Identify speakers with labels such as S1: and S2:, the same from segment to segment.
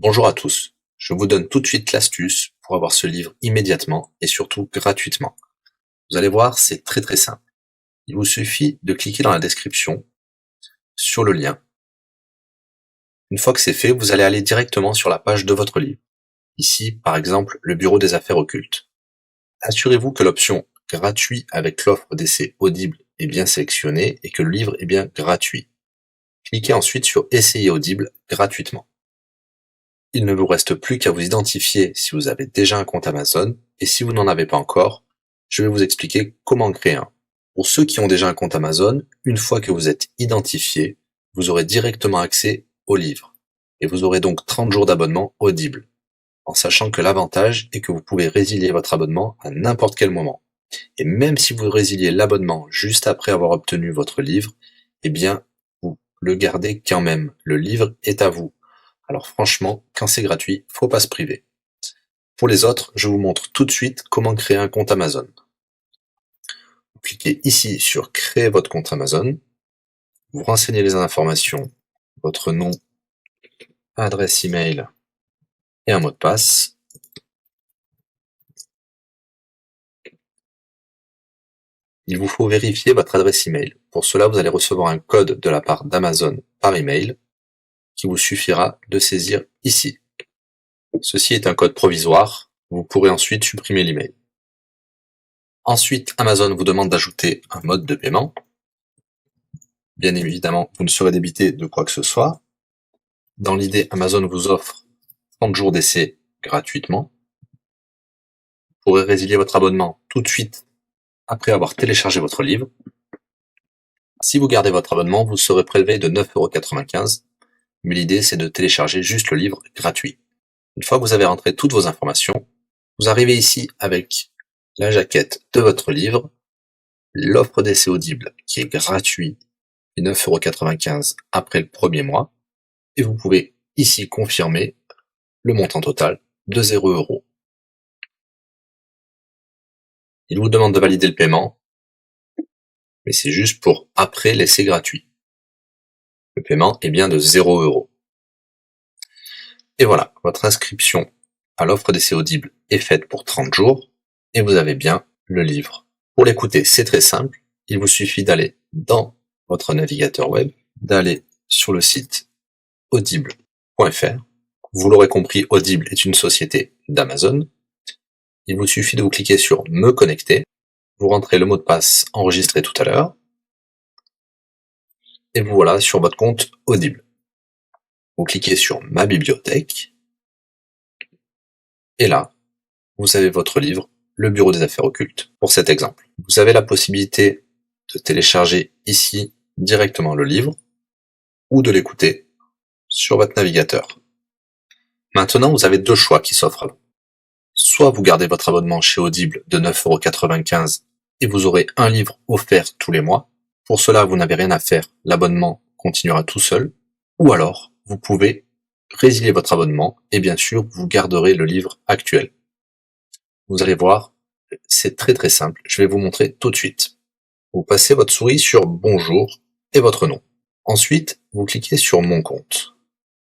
S1: Bonjour à tous, je vous donne tout de suite l'astuce pour avoir ce livre immédiatement et surtout gratuitement. Vous allez voir, c'est très simple. Il vous suffit de cliquer dans la description sur le lien. Une fois que c'est fait, vous allez aller directement sur la page de votre livre. Ici, par exemple, le bureau des affaires occultes. Assurez-vous que l'option gratuit avec l'offre d'essai Audible est bien sélectionnée et que le livre est bien gratuit. Cliquez ensuite sur Essayer Audible gratuitement. Il ne vous reste plus qu'à vous identifier si vous avez déjà un compte Amazon, et si vous n'en avez pas encore, je vais vous expliquer comment créer un. Pour ceux qui ont déjà un compte Amazon, une fois que vous êtes identifié, vous aurez directement accès au livre, et vous aurez donc 30 jours d'abonnement Audible, en sachant que l'avantage est que vous pouvez résilier votre abonnement à n'importe quel moment. Et même si vous résiliez l'abonnement juste après avoir obtenu votre livre, eh bien, vous le gardez quand même. Le livre est à vous. Alors franchement, quand c'est gratuit, faut pas se priver. Pour les autres, je vous montre tout de suite comment créer un compte Amazon. Vous cliquez ici sur créer votre compte Amazon. Vous renseignez les informations, votre nom, adresse email et un mot de passe. Il vous faut vérifier votre adresse email. Pour cela, vous allez recevoir un code de la part d'Amazon par email qui vous suffira de saisir ici. Ceci est un code provisoire. Vous pourrez ensuite supprimer l'email. Ensuite, Amazon vous demande d'ajouter un mode de paiement. Bien évidemment, vous ne serez débité de quoi que ce soit. Dans l'idée, Amazon vous offre 30 jours d'essai gratuitement. Vous pourrez résilier votre abonnement tout de suite après avoir téléchargé votre livre. Si vous gardez votre abonnement, vous serez prélevé de 9,95 €, mais l'idée c'est de télécharger juste le livre gratuit. Une fois que vous avez rentré toutes vos informations, vous arrivez ici avec la jaquette de votre livre, l'offre d'essai Audible qui est gratuit et 9,95 € après le premier mois, et vous pouvez ici confirmer le montant total de 0 €. Il vous demande de valider le paiement, mais c'est juste pour après l'essai gratuit. Le paiement est bien de 0 €. Et voilà, votre inscription à l'offre d'essai Audible est faite pour 30 jours, et vous avez bien le livre. Pour l'écouter, c'est très simple, il vous suffit d'aller dans votre navigateur web, d'aller sur le site audible.fr. Vous l'aurez compris, Audible est une société d'Amazon. Il vous suffit de vous cliquer sur Me connecter, vous rentrez le mot de passe enregistré tout à l'heure, et vous voilà sur votre compte Audible. Vous cliquez sur Ma bibliothèque, et là, vous avez votre livre, Le Bureau des affaires occultes, pour cet exemple. Vous avez la possibilité de télécharger ici directement le livre, ou de l'écouter sur votre navigateur. Maintenant, vous avez deux choix qui s'offrent à vous. Soit vous gardez votre abonnement chez Audible de 9,95 € et vous aurez un livre offert tous les mois. Pour cela, vous n'avez rien à faire, l'abonnement continuera tout seul. Ou alors, vous pouvez résilier votre abonnement et bien sûr, vous garderez le livre actuel. Vous allez voir, c'est très simple, je vais vous montrer tout de suite. Vous passez votre souris sur Bonjour et votre nom. Ensuite, vous cliquez sur Mon compte.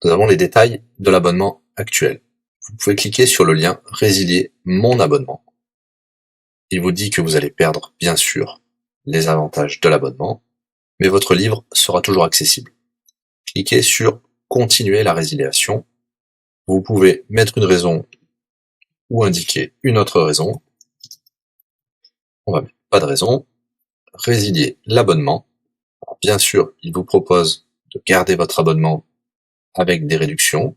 S1: Nous avons les détails de l'abonnement actuel. Vous pouvez cliquer sur le lien Résilier mon abonnement. Il vous dit que vous allez perdre, bien sûr, les avantages de l'abonnement, mais votre livre sera toujours accessible. Cliquez sur Continuer la résiliation. Vous pouvez mettre une raison ou indiquer une autre raison. On va mettre pas de raison. Résilier l'abonnement. Bien sûr, il vous propose de garder votre abonnement avec des réductions,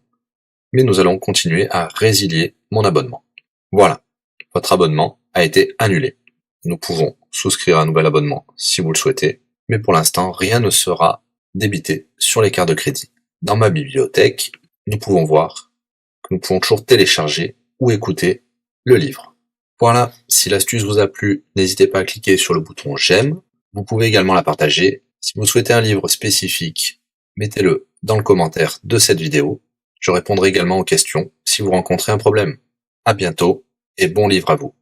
S1: mais nous allons continuer à résilier mon abonnement. Voilà, votre abonnement a été annulé. Nous pouvons souscrire un nouvel abonnement si vous le souhaitez, mais pour l'instant, rien ne sera débité sur les cartes de crédit. Dans ma bibliothèque, nous pouvons voir que nous pouvons toujours télécharger ou écouter le livre. Voilà, si l'astuce vous a plu, n'hésitez pas à cliquer sur le bouton j'aime. Vous pouvez également la partager. Si vous souhaitez un livre spécifique, mettez-le dans le commentaire de cette vidéo. Je répondrai également aux questions si vous rencontrez un problème. À bientôt et bon livre à vous.